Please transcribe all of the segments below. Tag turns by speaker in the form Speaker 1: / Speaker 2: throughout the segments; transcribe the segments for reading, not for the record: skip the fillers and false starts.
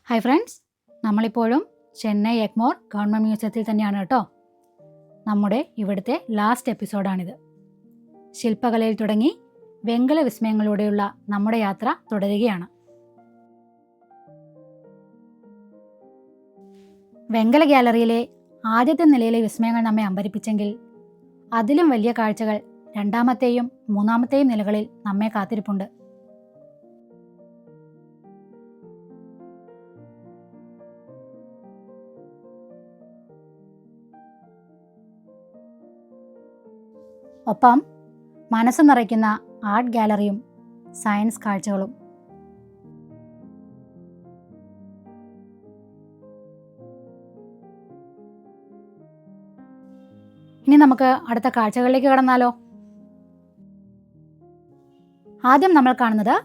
Speaker 1: Hi friends, നമ്മളിപ്പോഴും Chennai Egmore government മ്യൂസിയത്തിൽ തന്നെയാണ് കേട്ടോ. നമ്മുടെ ഇവിടുത്തെ ലാസ്റ്റ് എപ്പിസോഡാണിത്. ശില്പകലയിൽ തുടങ്ങി വെങ്കല വിസ്മയങ്ങളിലൂടെയുള്ള നമ്മുടെ യാത്ര തുടരുകയാണ്. വെങ്കല ഗ്യാലറിയിലെ ആദ്യത്തെ നിലയിലെ വിസ്മയങ്ങൾ നമ്മെ അമ്പരിപ്പിച്ചെങ്കിൽ അതിലും വലിയ കാഴ്ചകൾ രണ്ടാമത്തെയും മൂന്നാമത്തെയും നിലകളിൽ നമ്മെ കാത്തിരിപ്പുണ്ട്. ഒപ്പം മനസ്സ് നിറയ്ക്കുന്ന ആർട്ട് ഗാലറിയും സയൻസ് കാഴ്ചകളും. ഇനി നമുക്ക് അടുത്ത കാഴ്ചകളിലേക്ക് കടന്നാലോ. ആദ്യം നമ്മൾ കാണുന്നത്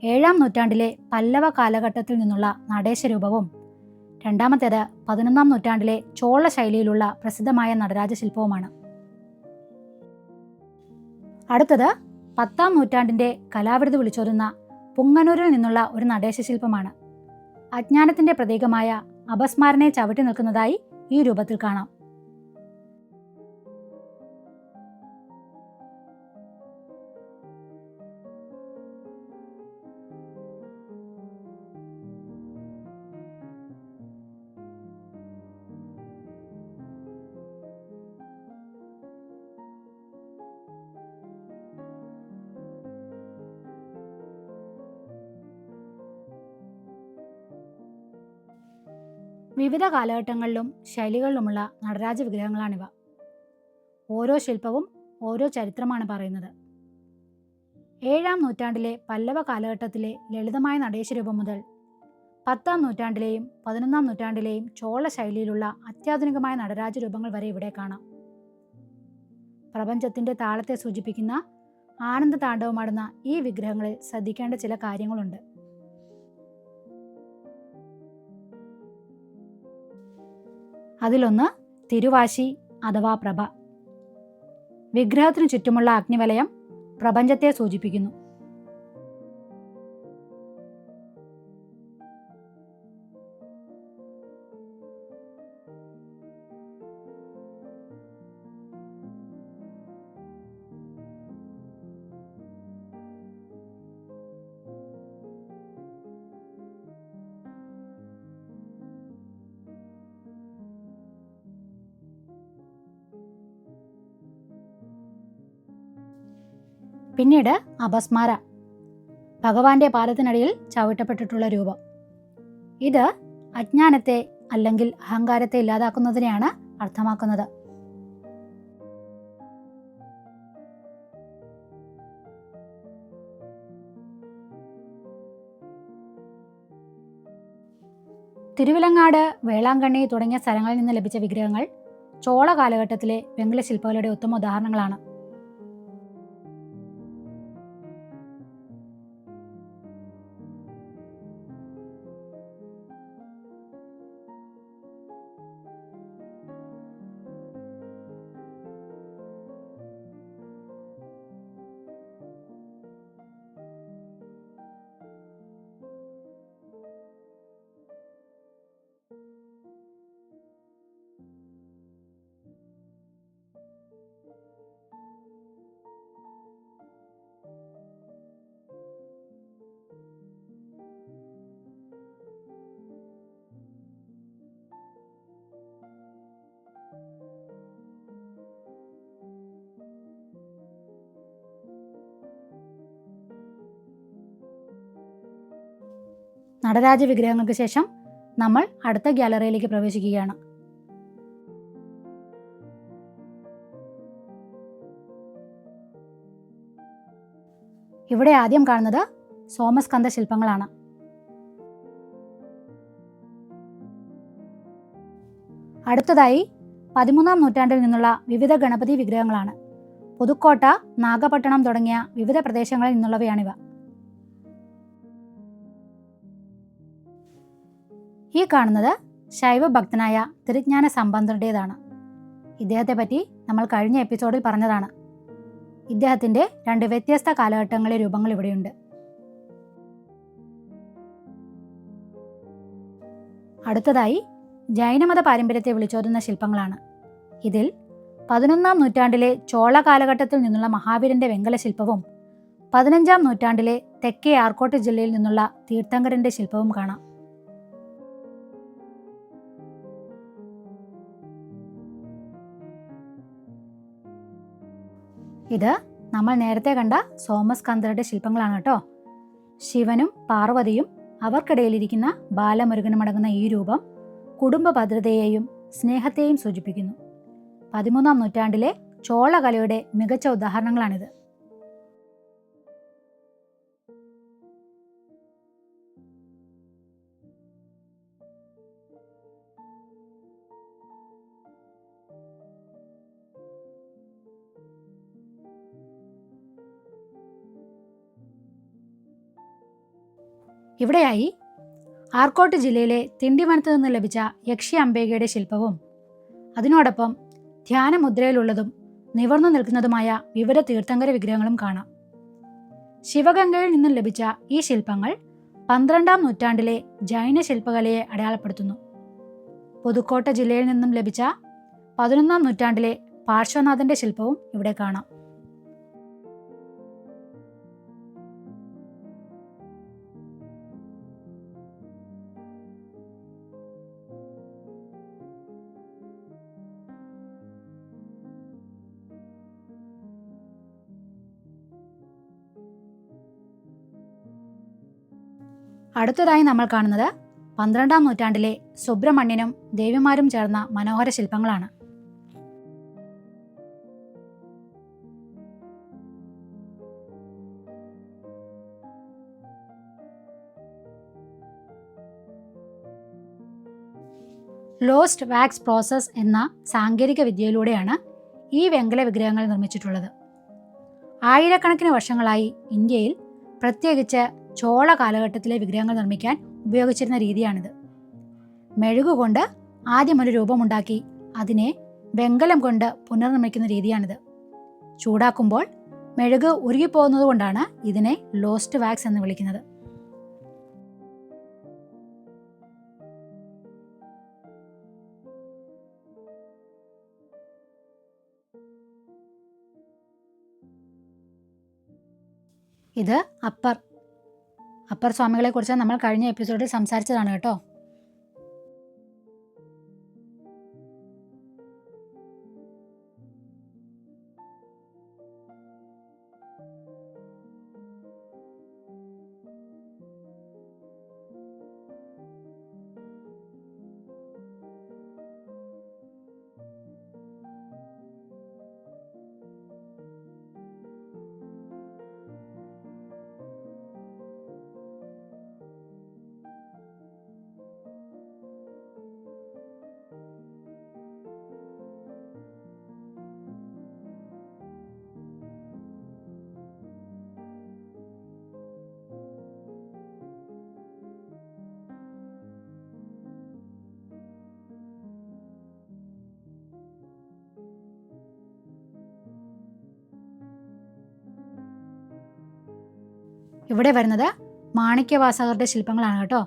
Speaker 1: 7-ാം നൂറ്റാണ്ടിലെ പല്ലവ കാലഘട്ടത്തിൽ നിന്നുള്ള നടേശരൂപവും രണ്ടാമത്തേത് 11-ാം നൂറ്റാണ്ടിലെ ചോള ശൈലിയിലുള്ള പ്രസിദ്ധമായ നടരാജ ശില്പവുമാണ്. അടുത്തത് 10-ാം നൂറ്റാണ്ടിന്റെ കലാവിരുത് വിളിച്ചോതുന്ന പുങ്ങനൂരിൽ നിന്നുള്ള ഒരു നടേശ ശില്പമാണ്. അജ്ഞാനത്തിന്റെ പ്രതീകമായ അപസ്മാരനെ ചവിട്ടി നിൽക്കുന്നതായി ഈ രൂപത്തിൽ കാണാം. വിവിധ കാലഘട്ടങ്ങളിലും ശൈലികളിലുമുള്ള നടരാജ വിഗ്രഹങ്ങളാണിവ. ഓരോ ശില്പവും ഓരോ ചരിത്രമാണ് പറയുന്നത്. 7-ാം നൂറ്റാണ്ടിലെ പല്ലവ കാലഘട്ടത്തിലെ ലളിതമായ നടേശരൂപം മുതൽ 10-ാം നൂറ്റാണ്ടിലെയും 11-ാം നൂറ്റാണ്ടിലെയും ചോള ശൈലിയിലുള്ള അത്യാധുനികമായ നടരാജ രൂപങ്ങൾ വരെ ഇവിടെ കാണാം. പ്രപഞ്ചത്തിന്റെ താളത്തെ സൂചിപ്പിക്കുന്ന ആനന്ദ താണ്ഡവമാടുന്ന ഈ വിഗ്രഹങ്ങളിൽ ശ്രദ്ധിക്കേണ്ട ചില കാര്യങ്ങളുണ്ട്. അതിലൊന്ന് തിരുവാശി അഥവാ പ്രഭ. വിഗ്രഹത്തിനു ചുറ്റുമുള്ള അഗ്നിവലയം പ്രപഞ്ചത്തെ സൂചിപ്പിക്കുന്നു. പിന്നീട് അപസ്മാര, ഭഗവാന്റെ പാദത്തിനടിയിൽ ചവിട്ടപ്പെട്ടിട്ടുള്ള രൂപം. ഇത് അജ്ഞാനത്തെ അല്ലെങ്കിൽ അഹങ്കാരത്തെ ഇല്ലാതാക്കുന്നതിനെയാണ് അർത്ഥമാക്കുന്നത്. തിരുവിലങ്ങാട്, വേളാങ്കണ്ണി തുടങ്ങിയ സ്ഥലങ്ങളിൽ നിന്ന് ലഭിച്ച വിഗ്രഹങ്ങൾ ചോള കാലഘട്ടത്തിലെ വെങ്കല ശില്പകലയുടെ ഉത്തമ ഉദാഹരണങ്ങളാണ്. നടരാജ വിഗ്രഹങ്ങൾക്ക് ശേഷം നമ്മൾ അടുത്ത ഗ്യാലറിയിലേക്ക് പ്രവേശിക്കുകയാണ്. ഇവിടെ ആദ്യം കാണുന്നത് സോമസ്കന്ധ ശില്പങ്ങളാണ്. അടുത്തതായി 13-ാം നൂറ്റാണ്ടിൽ നിന്നുള്ള വിവിധ ഗണപതി വിഗ്രഹങ്ങളാണ്. പുതുക്കോട്ട, നാഗപട്ടണം തുടങ്ങിയ വിവിധ പ്രദേശങ്ങളിൽ നിന്നുള്ളവയാണിവ. ഈ കാണുന്നത് ശൈവഭക്തനായ തിരുജ്ഞാന സമ്പന്നരുടേതാണ്. ഇദ്ദേഹത്തെ പറ്റി നമ്മൾ കഴിഞ്ഞ എപ്പിസോഡിൽ പറഞ്ഞതാണ്. ഇദ്ദേഹത്തിൻ്റെ 2 വ്യത്യസ്ത കാലഘട്ടങ്ങളിലെ രൂപങ്ങൾ ഇവിടെയുണ്ട്. അടുത്തതായി ജൈനമത പാരമ്പര്യത്തെ വിളിച്ചോതുന്ന ശില്പങ്ങളാണ്. ഇതിൽ 11-ാം നൂറ്റാണ്ടിലെ ചോള കാലഘട്ടത്തിൽ നിന്നുള്ള മഹാവീരന്റെ വെങ്കല ശില്പവും 15-ാം നൂറ്റാണ്ടിലെ തെക്കേ ആർക്കോട്ട് ജില്ലയിൽ നിന്നുള്ള തീർത്ഥങ്കരന്റെ ശില്പവും കാണാം. ഇത് നമ്മൾ നേരത്തെ കണ്ട സോമസ്കന്ദരുടെ ശില്പങ്ങളാണ് കേട്ടോ. ശിവനും പാർവതിയും അവർക്കിടയിലിരിക്കുന്ന ബാലമുരുകനും അടങ്ങുന്ന ഈ രൂപം കുടുംബ ഭദ്രതയെയും സ്നേഹത്തെയും സൂചിപ്പിക്കുന്നു. 13-ാം നൂറ്റാണ്ടിലെ ചോളകലയുടെ മികച്ച ഉദാഹരണങ്ങളാണിത്. ഇവിടെയായി ആർക്കോട്ട് ജില്ലയിലെ തിണ്ടിവനത്ത് നിന്ന് ലഭിച്ച യക്ഷി അംബികയുടെ ശില്പവും അതിനോടൊപ്പം ധ്യാനമുദ്രയിലുള്ളതും നിവർന്നു നിൽക്കുന്നതുമായ വിവിധ തീർത്ഥങ്കര വിഗ്രഹങ്ങളും കാണാം. ശിവഗംഗയിൽ നിന്നും ലഭിച്ച ഈ ശില്പങ്ങൾ 12-ാം നൂറ്റാണ്ടിലെ ജൈന ശില്പകലയെ അടയാളപ്പെടുത്തുന്നു. പുതുക്കോട്ട ജില്ലയിൽ നിന്നും ലഭിച്ച 11-ാം നൂറ്റാണ്ടിലെ പാർശ്വനാഥന്റെ ശില്പവും ഇവിടെ കാണാം. അടുത്തതായി നമ്മൾ കാണുന്നത് 12-ാം നൂറ്റാണ്ടിലെ സുബ്രഹ്മണ്യനും ദേവിമാരും ചേർന്ന മനോഹര ശില്പങ്ങളാണ്. ലോസ്റ്റ് വാക്സ് പ്രോസസ് എന്ന സാങ്കേതിക വിദ്യയിലൂടെയാണ് ഈ വെങ്കല വിഗ്രഹങ്ങൾ നിർമ്മിച്ചിട്ടുള്ളത്. ആയിരക്കണക്കിന് വർഷങ്ങളായി ഇന്ത്യയിൽ പ്രത്യേകിച്ച് ചോള കാലഘട്ടത്തിലെ വിഗ്രഹങ്ങൾ നിർമ്മിക്കാൻ ഉപയോഗിച്ചിരുന്ന രീതിയാണിത്. മെഴുകുകൊണ്ട് ആദ്യം ഒരു രൂപമുണ്ടാക്കി അതിനെ വെങ്കലം കൊണ്ട് പുനർനിർമ്മിക്കുന്ന രീതിയാണിത്. ചൂടാക്കുമ്പോൾ മെഴുക് ഉരുകിപ്പോകുന്നത് കൊണ്ടാണ് ഇതിനെ ലോസ്റ്റ് വാക്സ് എന്ന് വിളിക്കുന്നത്. ഇത് അപ്പർ സ്വാമികളെ കുറിച്ച് നമ്മൾ കഴിഞ്ഞ എപ്പിസോഡിൽ സംസാരിച്ചതാണ് കേട്ടോ. ഇവിടെ വരുന്നത് മാണിക്യവാസകരുടെ ശില്പങ്ങളാണ് കേട്ടോ.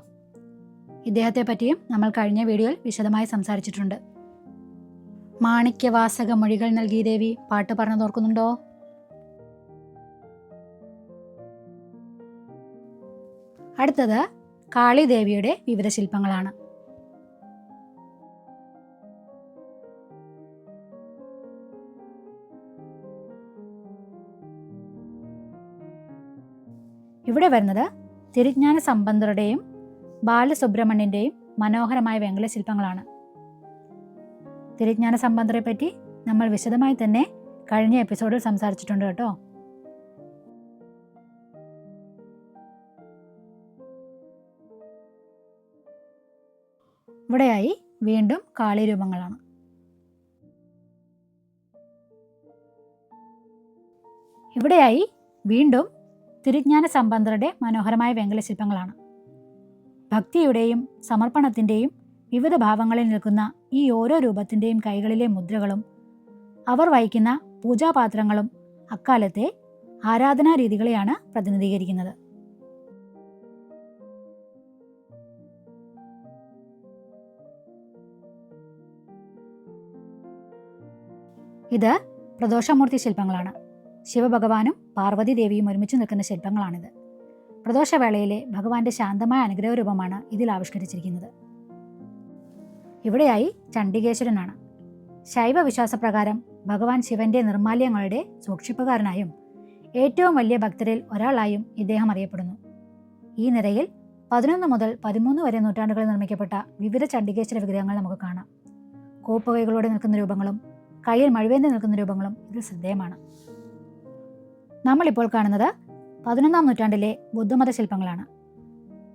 Speaker 1: ഇദ്ദേഹത്തെ പറ്റിയും നമ്മൾ കഴിഞ്ഞ വീഡിയോയിൽ വിശദമായി സംസാരിച്ചിട്ടുണ്ട്. മാണിക്യവാസക മൊഴികൾ നൽകി ദേവി പാട്ട് പറഞ്ഞത് ഓർക്കുന്നുണ്ടോ? അടുത്തത് കാളിദേവിയുടെ വിവിധ ശില്പങ്ങളാണ്. ഇവിടെ വരുന്നത് തിരുജ്ഞാന സമ്പന്നരുടെയും ബാലസുബ്രഹ്മണ്യന്റെയും മനോഹരമായ വെങ്കല ശില്പങ്ങളാണ്. തിരുജ്ഞാന സമ്പന്നരെ പറ്റി നമ്മൾ വിശദമായി തന്നെ കഴിഞ്ഞ എപ്പിസോഡിൽ സംസാരിച്ചിട്ടുണ്ട് കേട്ടോ. ഇവിടെയായി വീണ്ടും കാളിരൂപങ്ങളാണ്. ഇവിടെയായി വീണ്ടും തിരുജ്ഞാന സമ്പന്നരുടെ മനോഹരമായ വെങ്കല ശില്പങ്ങളാണ്. ഭക്തിയുടെയും സമർപ്പണത്തിൻ്റെയും വിവിധ ഭാവങ്ങളിൽ നിൽക്കുന്ന ഈ ഓരോ രൂപത്തിൻ്റെയും കൈകളിലെ മുദ്രകളും അവർ വഹിക്കുന്ന പൂജാപാത്രങ്ങളും അക്കാലത്തെ ആരാധനാ രീതികളെയാണ് പ്രതിനിധീകരിക്കുന്നത്. ഇത് പ്രദോഷമൂർത്തി ശില്പങ്ങളാണ്. ശിവഭഗവാനും പാർവതി ദേവിയും ഒരുമിച്ച് നിൽക്കുന്ന ശില്പങ്ങളാണിത്. പ്രദോഷവേളയിലെ ഭഗവാന്റെ ശാന്തമായ അനുഗ്രഹ രൂപമാണ് ഇതിൽ ആവിഷ്കരിച്ചിരിക്കുന്നത്. ഇവിടെയായി ചണ്ഡികേശ്വരനാണ്. ശൈവ വിശ്വാസപ്രകാരം ഭഗവാൻ ശിവന്റെ നിർമാല്യങ്ങളുടെ സൂക്ഷിപ്പുകാരനായും ഏറ്റവും വലിയ ഭക്തരിൽ ഒരാളായും ഇദ്ദേഹം അറിയപ്പെടുന്നു. ഈ നിരയിൽ 11 മുതൽ 13 വരെ നൂറ്റാണ്ടുകളിൽ നിർമ്മിക്കപ്പെട്ട വിവിധ ചണ്ഡികേശ്വര വിഗ്രഹങ്ങൾ നമുക്ക് കാണാം. കോപ്പുകൈകളോടെ നിൽക്കുന്ന രൂപങ്ങളും കയ്യിൽ മഴുവേന്തി നിൽക്കുന്ന രൂപങ്ങളും ഇതിൽ ശ്രദ്ധേയമാണ്. നമ്മളിപ്പോൾ കാണുന്നത് 11-ാം നൂറ്റാണ്ടിലെ ബുദ്ധമത ശില്പങ്ങളാണ്.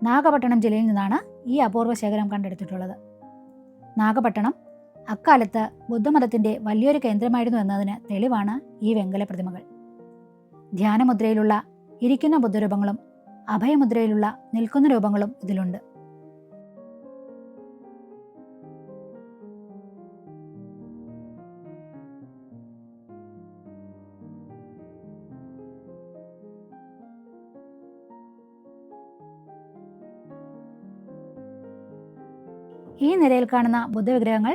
Speaker 1: നാഗപട്ടണം ജില്ലയിൽ നിന്നാണ് ഈ അപൂർവ ശേഖരം കണ്ടെടുത്തിട്ടുള്ളത്. നാഗപട്ടണം അക്കാലത്ത് ബുദ്ധമതത്തിന്റെ വലിയൊരു കേന്ദ്രമായിരുന്നു എന്നതിന് തെളിവാണ് ഈ വെങ്കല പ്രതിമകൾ. ധ്യാനമുദ്രയിലുള്ള ഇരിക്കുന്ന ബുദ്ധരൂപങ്ങളും അഭയമുദ്രയിലുള്ള നിൽക്കുന്ന രൂപങ്ങളും ഇതിലുണ്ട്. ഈ നിരയിൽ കാണുന്ന ബുദ്ധവിഗ്രഹങ്ങൾ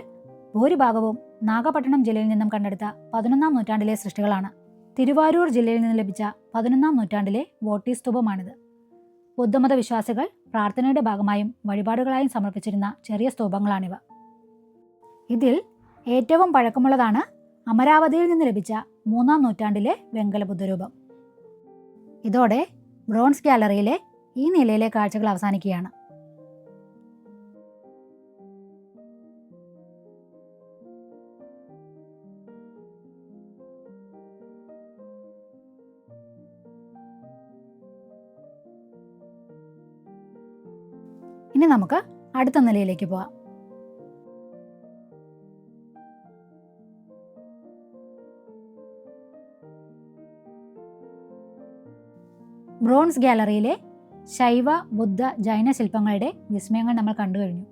Speaker 1: ഭൂരിഭാഗവും നാഗപട്ടണം ജില്ലയിൽ നിന്നും കണ്ടെടുത്ത 11-ാം നൂറ്റാണ്ടിലെ സൃഷ്ടികളാണ്. തിരുവാരൂർ ജില്ലയിൽ നിന്ന് ലഭിച്ച 11-ാം നൂറ്റാണ്ടിലെ വോട്ടി സ്തൂപമാണിത്. ബുദ്ധമത വിശ്വാസികൾ പ്രാർത്ഥനയുടെ ഭാഗമായും വഴിപാടുകളായും സമർപ്പിച്ചിരുന്ന ചെറിയ സ്തൂപങ്ങളാണിവ. ഇതിൽ ഏറ്റവും പഴക്കമുള്ളതാണ് അമരാവതിയിൽ നിന്ന് ലഭിച്ച 3-ാം നൂറ്റാണ്ടിലെ വെങ്കല ബുദ്ധരൂപം. ഇതോടെ ബ്രോൺസ് ഗാലറിയിലെ ഈ നിലയിലെ കാഴ്ചകൾ അവസാനിക്കുകയാണ്. ഇനി നമുക്ക് അടുത്ത നിലയിലേക്ക് പോവാം. ബ്രോൺസ് ഗാലറിയിലെ ശൈവ ബുദ്ധ ജൈന ശില്പങ്ങളുടെ വിസ്മയങ്ങൾ നമ്മൾ കണ്ടു കഴിഞ്ഞു.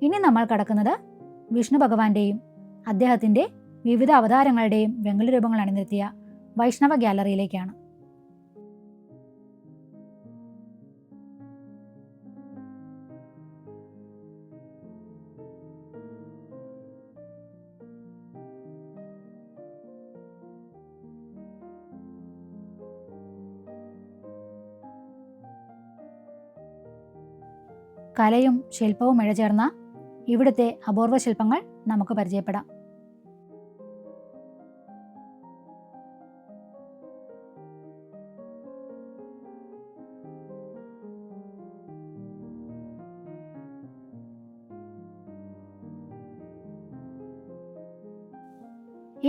Speaker 1: ഇനി നമ്മൾ കടക്കുന്നത് വിഷ്ണു ഭഗവാന്റെയും അദ്ദേഹത്തിന്റെ വിവിധ അവതാരങ്ങളുടെയും വെങ്കല രൂപങ്ങൾ അണിനിരത്തിയ വൈഷ്ണവ ഗാലറിയിലേക്കാണ്. കലയും ശില്പവും ഇഴചേർന്ന ഇവിടുത്തെ അപൂർവ ശില്പങ്ങൾ നമുക്ക് പരിചയപ്പെടാം.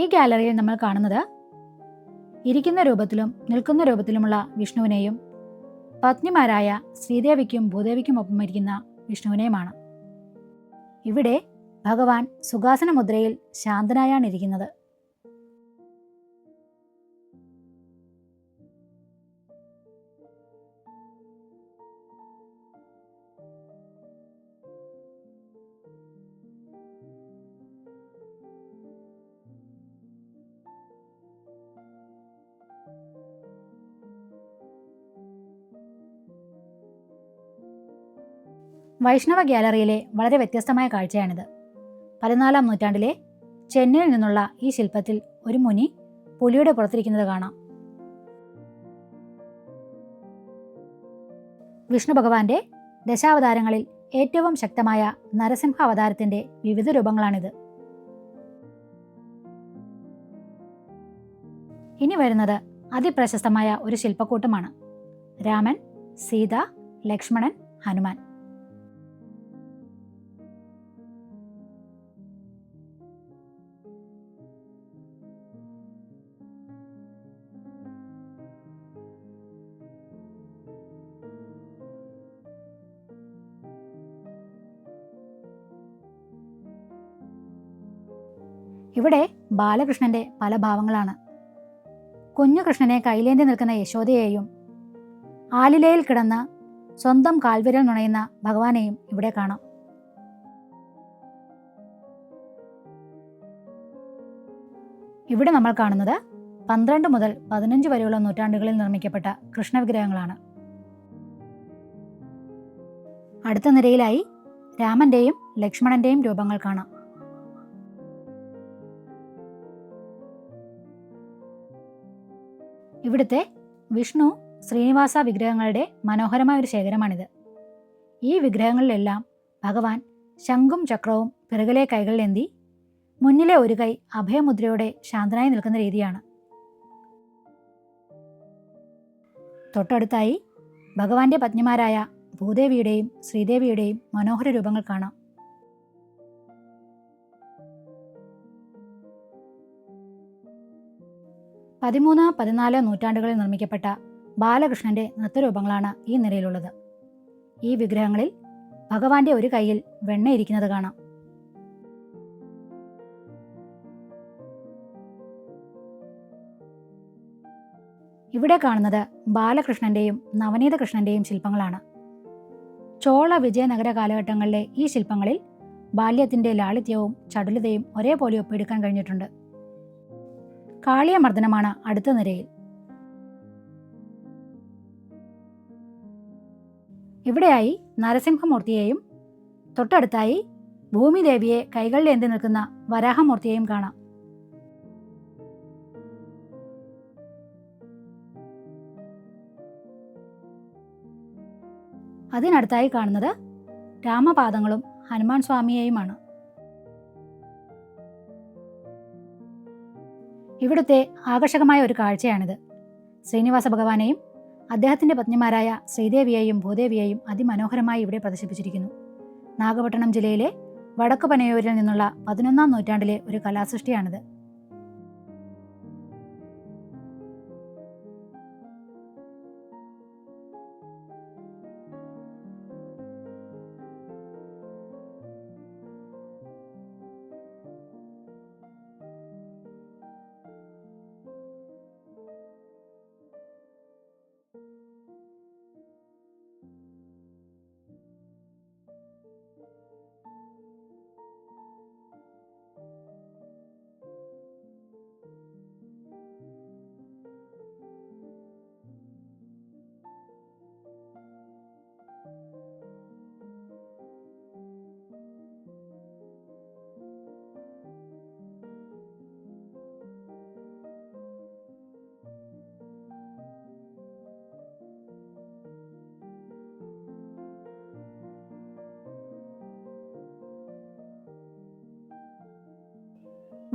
Speaker 1: ഈ ഗാലറിയിൽ നമ്മൾ കാണുന്നത് ഇരിക്കുന്ന രൂപത്തിലും നിൽക്കുന്ന രൂപത്തിലുമുള്ള വിഷ്ണുവിനെയും പത്നിമാരായ ശ്രീദേവിക്കും ഭൂദേവിക്കും ഒപ്പം ഇരിക്കുന്ന വിഷ്ണുവിനെയുമാണ്. ഇവിടെ ഭഗവാൻ സുഖാസന മുദ്രയിൽ ശാന്തനായാണ് ഇരിക്കുന്നത്. വൈഷ്ണവ ഗാലറിയിലെ വളരെ വ്യത്യസ്തമായ കാഴ്ചയാണിത്. 14-ാം നൂറ്റാണ്ടിലെ ചെന്നൈയിൽ നിന്നുള്ള ഈ ശില്പത്തിൽ ഒരു മുനി പുലിയുടെ പുറത്തിരിക്കുന്നത് കാണാം. വിഷ്ണു ഭഗവാന്റെ ദശാവതാരങ്ങളിൽ ഏറ്റവും ശക്തമായ നരസിംഹ അവതാരത്തിന്റെ വിവിധ രൂപങ്ങളാണിത്. ഇനി വരുന്നത് അതിപ്രശസ്തമായ ഒരു ശില്പക്കൂട്ടമാണ്. രാമൻ, സീത, ലക്ഷ്മണൻ, ഹനുമാൻ. ഇവിടെ ബാലകൃഷ്ണന്റെ പല ഭാവങ്ങളാണ്. കുഞ്ഞു കൃഷ്ണനെ കൈലേന്തി നിൽക്കുന്ന യശോദയെയും ആലിലയിൽ കിടന്ന് സ്വന്തം കാൽവിരൽ നുണയുന്ന ഭഗവാനെയും ഇവിടെ കാണാം. ഇവിടെ നമ്മൾ കാണുന്നത് 12 മുതൽ 15 വരെയുള്ള നൂറ്റാണ്ടുകളിൽ നിർമ്മിക്കപ്പെട്ട കൃഷ്ണവിഗ്രഹങ്ങളാണ്. അടുത്ത നിരയിലായി രാമന്റെയും ലക്ഷ്മണന്റെയും രൂപങ്ങൾ കാണാം. ഇവിടുത്തെ വിഷ്ണു ശ്രീനിവാസ വിഗ്രഹങ്ങളുടെ മനോഹരമായ ഒരു ശേഖരമാണിത്. ഈ വിഗ്രഹങ്ങളിലെല്ലാം ഭഗവാൻ ശംഖും ചക്രവും പിറകിലെ കൈകളിലേന്തി മുന്നിലെ ഒരു കൈ അഭയമുദ്രയോടെ ശാന്തനായി നിൽക്കുന്ന രീതിയാണ്. തൊട്ടടുത്തായി ഭഗവാന്റെ പത്നിമാരായ ഭൂദേവിയുടെയും ശ്രീദേവിയുടെയും മനോഹര രൂപങ്ങൾ കാണാം. പതിമൂന്ന് 14 നൂറ്റാണ്ടുകളിൽ നിർമ്മിക്കപ്പെട്ട ബാലകൃഷ്ണന്റെ നൃത്തരൂപങ്ങളാണ് ഈ നിരയിലുള്ളത്. ഈ വിഗ്രഹങ്ങളിൽ ഭഗവാന്റെ ഒരു കൈയിൽ വെണ്ണയിരിക്കുന്നത് കാണാം. ഇവിടെ കാണുന്നത് ബാലകൃഷ്ണന്റെയും നവനീത കൃഷ്ണന്റെയും ശില്പങ്ങളാണ്. ചോള വിജയനഗര കാലഘട്ടങ്ങളിലെ ഈ ശില്പങ്ങളിൽ ബാല്യത്തിന്റെ ലാളിത്യവും ചടുലതയും ഒരേപോലെ ഒപ്പിയെടുക്കാൻ കഴിഞ്ഞിട്ടുണ്ട്. കാളിയമർദ്ദനമാണ് അടുത്ത നിരയിൽ. ഇവിടെയായി നരസിംഹമൂർത്തിയെയും തൊട്ടടുത്തായി ഭൂമിദേവിയെ കൈകളിലേന്തി നിൽക്കുന്ന വരാഹമൂർത്തിയെയും കാണാം. അതിനടുത്തായി കാണുന്നത് രാമപാദങ്ങളും ഹനുമാൻ സ്വാമിയെയുമാണ്. ഇവിടുത്തെ ആകർഷകമായ ഒരു കാഴ്ചയാണിത്. ശ്രീനിവാസ ഭഗവാനെയും അദ്ദേഹത്തിന്റെ പത്നിമാരായ ശ്രീദേവിയെയും ഭൂദേവിയെയും അതിമനോഹരമായി ഇവിടെ പ്രദർശിപ്പിച്ചിരിക്കുന്നു. നാഗപട്ടണം ജില്ലയിലെ വടക്കു പനയൂരിൽ നിന്നുള്ള 11ാം നൂറ്റാണ്ടിലെ ഒരു കലാസൃഷ്ടിയാണിത്.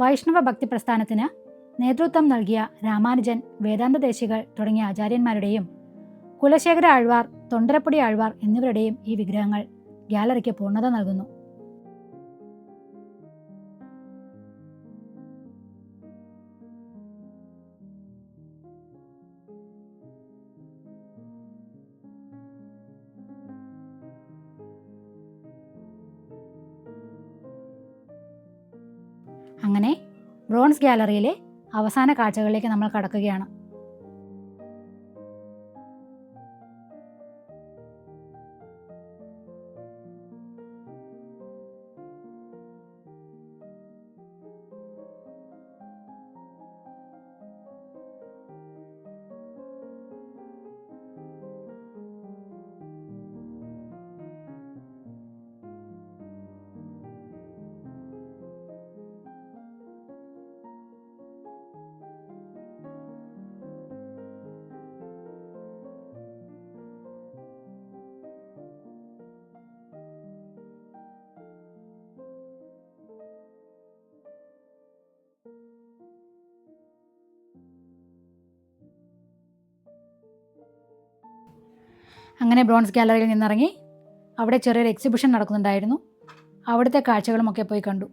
Speaker 1: വൈഷ്ണവ ഭക്തി പ്രസ്ഥാനത്തിന് നേതൃത്വം നൽകിയ രാമാനുജൻ, വേദാന്തദേശികൾ തുടങ്ങിയ ആചാര്യന്മാരുടെയും കുലശേഖര ആഴ്വാർ, തൊണ്ടരപ്പൊടി ആഴ്വാർ എന്നിവരുടെയും ഈ വിഗ്രഹങ്ങൾ ഗ്യാലറിക്ക് പൂർണ്ണത നൽകുന്നു. അങ്ങനെ ബ്രോൺസ് ഗ്യാലറിയിലെ അവസാന കാഴ്ചകളിലേക്ക് നമ്മൾ കടക്കുകയാണ്. അങ്ങനെ ബ്രോൺസ് ഗ്യാലറിയിൽ നിന്നിറങ്ങി അവിടെ ചെറിയൊരു എക്സിബിഷൻ നടക്കുന്നുണ്ടായിരുന്നു. അവിടുത്തെ കാഴ്ചകളുമൊക്കെ പോയി കണ്ടു.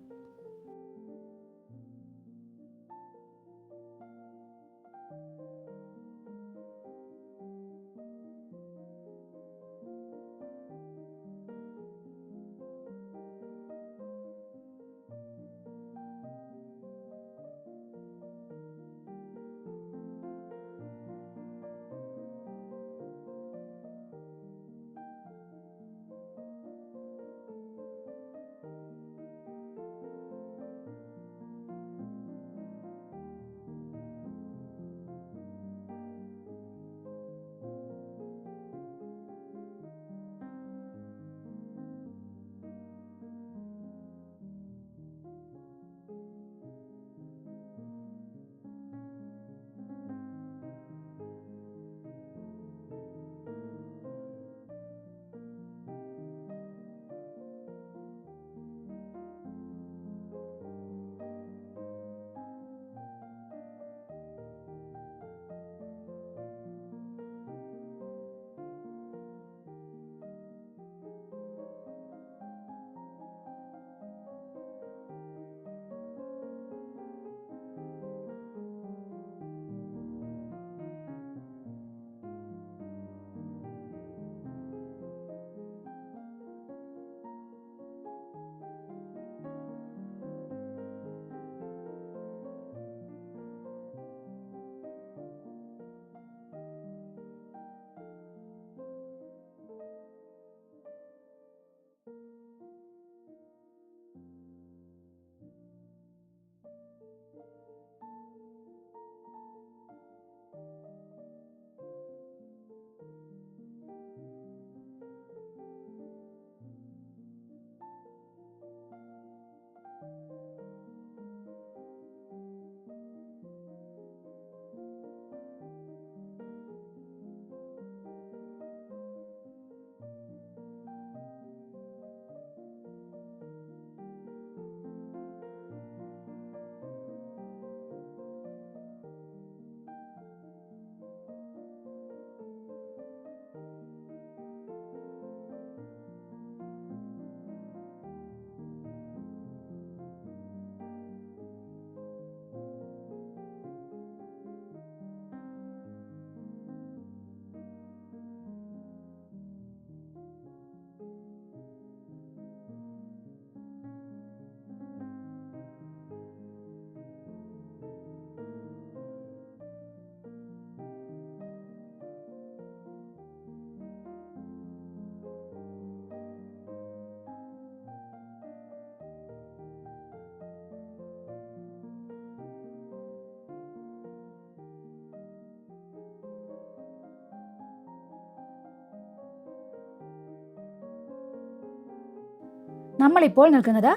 Speaker 1: നമ്മളിപ്പോൾ നിൽക്കുന്നത്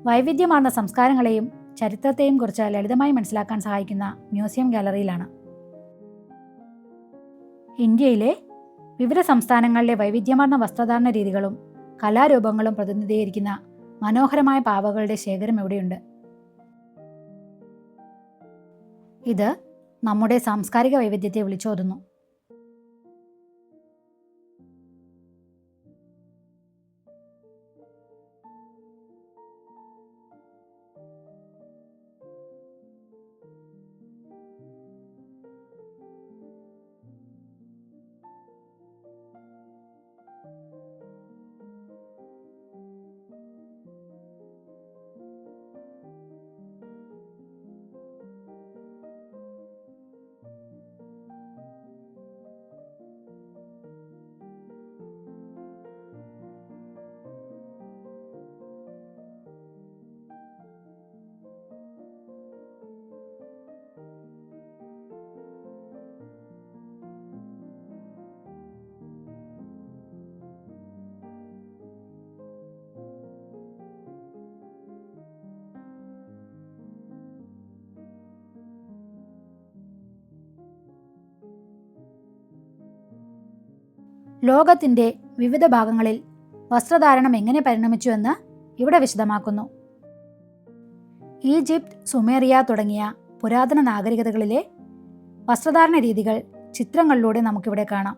Speaker 1: വൈവിധ്യമാർന്ന സംസ്കാരങ്ങളെയും ചരിത്രത്തെയും കുറിച്ച് ലളിതമായി മനസ്സിലാക്കാൻ സഹായിക്കുന്ന മ്യൂസിയം ഗാലറിയിലാണ്. ഇന്ത്യയിലെ വിവിധ സംസ്ഥാനങ്ങളിലെ വൈവിധ്യമാർന്ന വസ്ത്രധാരണ രീതികളും കലാരൂപങ്ങളും പ്രതിനിധീകരിക്കുന്ന മനോഹരമായ പാവകളുടെ ശേഖരം ഇവിടെയുണ്ട്. ഇത് നമ്മുടെ സാംസ്കാരിക വൈവിധ്യത്തെ വിളിച്ചോതുന്നു. ലോകത്തിൻ്റെ വിവിധ ഭാഗങ്ങളിൽ വസ്ത്രധാരണം എങ്ങനെ പരിണമിച്ചുവെന്ന് ഇവിടെ വിശദമാക്കുന്നു. ഈജിപ്ത്, സുമേറിയ തുടങ്ങിയ പുരാതന നാഗരികതകളിലെ വസ്ത്രധാരണ രീതികൾ ചിത്രങ്ങളിലൂടെ നമുക്കിവിടെ കാണാം.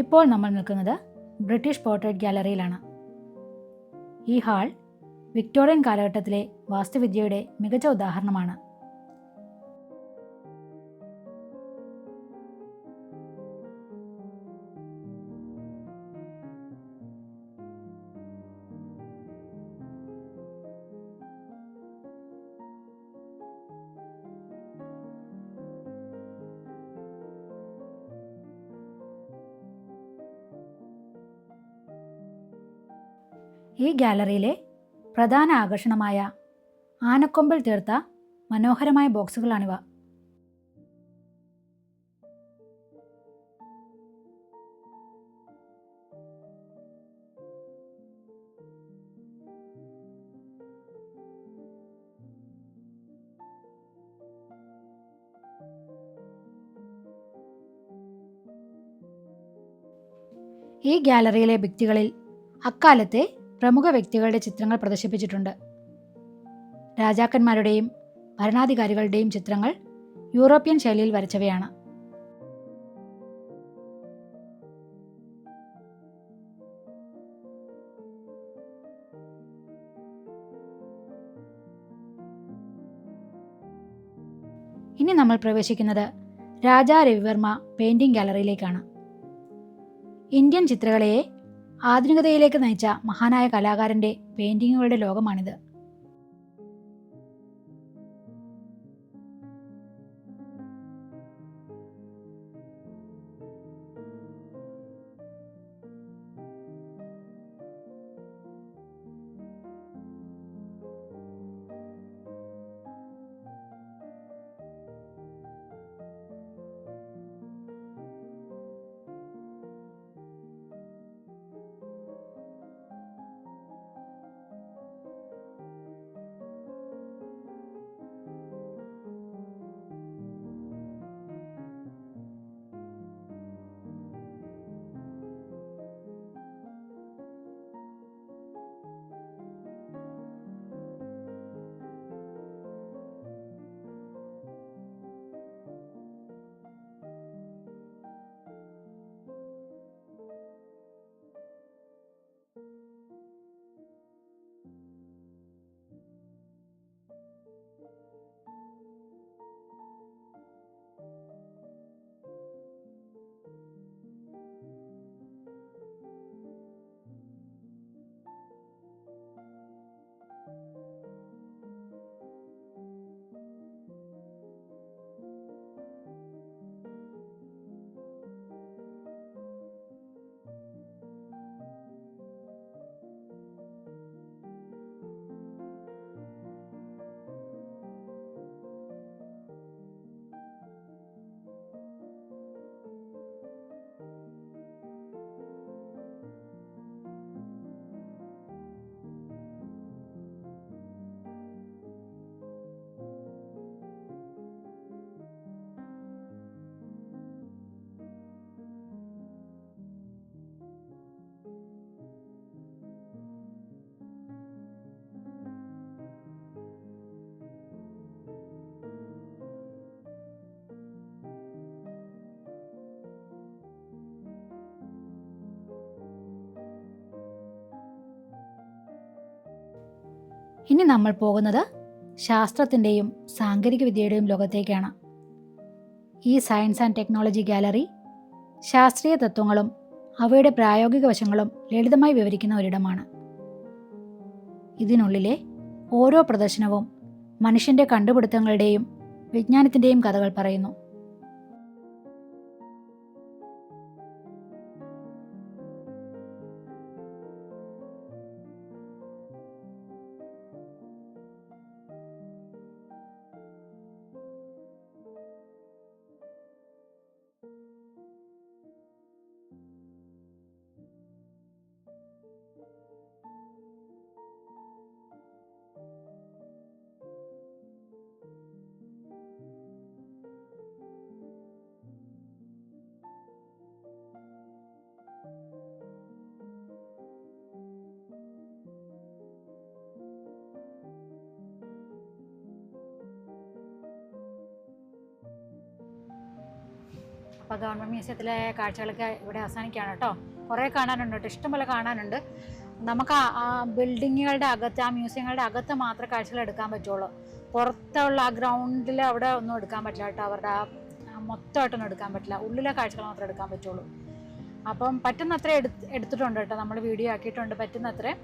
Speaker 1: ഇപ്പോൾ നമ്മൾ നിൽക്കുന്നത് ബ്രിട്ടീഷ് പോർട്രേറ്റ് ഗാലറിയിലാണ്. ഈ ഹാൾ വിക്ടോറിയൻ കാലഘട്ടത്തിലെ വാസ്തുവിദ്യയുടെ മികച്ച ഉദാഹരണമാണ്. ഈ ഗാലറിയിലെ പ്രധാന ആകർഷണമായ ആനക്കൊമ്പിൽ തീർത്ത മനോഹരമായ ബോക്സുകളാണിവ. ഈ ഗാലറിയിലെ ഭിത്തികളിൽ അക്കാലത്തെ പ്രമുഖ വ്യക്തികളുടെ ചിത്രങ്ങൾ പ്രദർശിപ്പിച്ചിട്ടുണ്ട്. രാജാക്കന്മാരുടെയും ഭരണാധികാരികളുടെയും ചിത്രങ്ങൾ യൂറോപ്യൻ ശൈലിയിൽ വരച്ചവയാണ്. ഇനി നമ്മൾ പ്രവേശിക്കുന്നത് രാജാ രവിവർമ്മ പെയിന്റിംഗ് ഗാലറിയിലേക്കാണ്. ഇന്ത്യൻ ചിത്രകലയെ ആധുനികതയിലേക്ക് നയിച്ച മഹാനായ കലാകാരന്റെ പെയിന്റിങ്ങുകളുടെ ലോകമാണിത്. ഇനി നമ്മൾ പോകുന്നത് ശാസ്ത്രത്തിൻ്റെയും സാങ്കേതിക വിദ്യയുടെയും ലോകത്തേക്കാണ്. ഈ സയൻസ് ആൻഡ് ടെക്നോളജി ഗാലറി ശാസ്ത്രീയ തത്വങ്ങളും അവയുടെ പ്രായോഗിക വശങ്ങളും ലളിതമായി വിവരിക്കുന്ന ഒരിടമാണ്. ഇതിനുള്ളിലെ ഓരോ പ്രദർശനവും മനുഷ്യൻ്റെ കണ്ടുപിടുത്തങ്ങളുടെയും വിജ്ഞാനത്തിൻ്റെയും കഥകൾ പറയുന്നു. അപ്പോൾ ഗവൺമെൻറ് മ്യൂസിയത്തിലെ കാഴ്ചകളൊക്കെ ഇവിടെ അവസാനിക്കുകയാണ് കേട്ടോ. കുറേ കാണാനുണ്ട് കേട്ടോ, ഇഷ്ടംപോലെ കാണാനുണ്ട്. നമുക്ക് ആ ബിൽഡിങ്ങുകളുടെ അകത്ത്, ആ മ്യൂസിയങ്ങളുടെ അകത്ത് മാത്രമേ കാഴ്ചകൾ എടുക്കാൻ പറ്റുള്ളൂ. പുറത്തുള്ള ആ ഗ്രൗണ്ടിൽ അവിടെ ഒന്നും എടുക്കാൻ പറ്റില്ല കേട്ടോ. അവരുടെ ആ മൊത്തമായിട്ടൊന്നും എടുക്കാൻ പറ്റില്ല, ഉള്ളിലെ കാഴ്ചകൾ മാത്രമേ എടുക്കാൻ പറ്റുള്ളൂ. അപ്പം പറ്റുന്നത്ര എടുത്തിട്ടുണ്ട് കേട്ടോ, നമ്മൾ വീഡിയോ ആക്കിയിട്ടുണ്ട് പറ്റുന്നത്ര.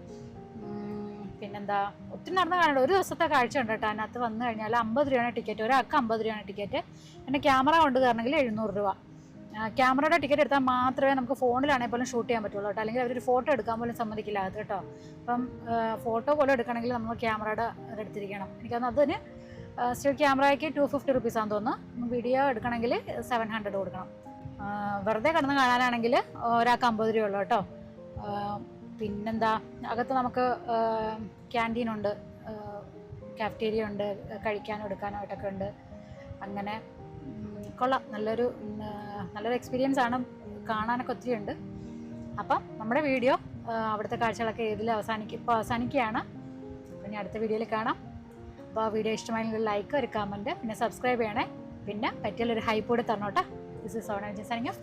Speaker 1: പിന്നെന്താ, ഒത്തിരി നടന്ന് കാണണ്ട, ഒരു ദിവസത്തെ കാഴ്ച ഉണ്ട് കേട്ടോ. അതിനകത്ത് വന്നു കഴിഞ്ഞാൽ 50 രൂപയാണ് ടിക്കറ്റ്, ഒരാൾക്ക് 50 രൂപയാണ് ടിക്കറ്റ്. പിന്നെ ക്യാമറ കൊണ്ട് കയറണമെങ്കിൽ 700 രൂപ. ക്യാമറയുടെ ടിക്കറ്റ് എടുത്താൽ മാത്രമേ നമുക്ക് ഫോണിലാണെങ്കിൽ പോലും ഷൂട്ട് ചെയ്യാൻ പറ്റുള്ളൂ കേട്ടോ, അല്ലെങ്കിൽ അവരൊരു ഫോട്ടോ എടുക്കാൻ പോലും സമ്മതിക്കില്ല അത് കേട്ടോ. അപ്പം ഫോട്ടോ പോലും എടുക്കണമെങ്കിൽ നമ്മൾ ക്യാമറയുടെ എടുത്തിരിക്കണം. എനിക്കന്ന് അതിന് സ്റ്റിൽ ക്യാമറയ്ക്ക് 250 റുപ്പീസാണെന്ന് തോന്നുന്നു. വീഡിയോ എടുക്കണമെങ്കിൽ 700 കൊടുക്കണം. വെറുതെ കിടന്ന് കാണാനാണെങ്കിൽ ഒരാൾക്ക് 50 രൂപ ഉള്ളൂ കേട്ടോ. പിന്നെന്താ, അകത്ത് നമുക്ക് ക്യാൻറ്റീനുണ്ട്, കാഫ്റ്റീരിയ ഉണ്ട്, കഴിക്കാനും എടുക്കാനും ആയിട്ടൊക്കെ ഉണ്ട്. അങ്ങനെ കൊള്ളാം, നല്ലൊരു എക്സ്പീരിയൻസ് ആണ്, കാണാനൊക്കെ ഒത്തിരി ഉണ്ട്. അപ്പം നമ്മുടെ വീഡിയോ അവിടുത്തെ കാഴ്ചകളൊക്കെ ഇപ്പോൾ അവസാനിക്കുകയാണ്. പിന്നെ അടുത്ത വീഡിയോയിൽ കാണാം. അപ്പോൾ ആ വീഡിയോ ഇഷ്ടമായെങ്കിൽ ലൈക്ക്, ഒരു കമൻറ്റ്, പിന്നെ സബ്സ്ക്രൈബ് ചെയ്യണേ. പിന്നെ പറ്റിയാലൊരു ഹൈപ്പ് കൂടി തരണം കേട്ടോ. This is Sona signing of.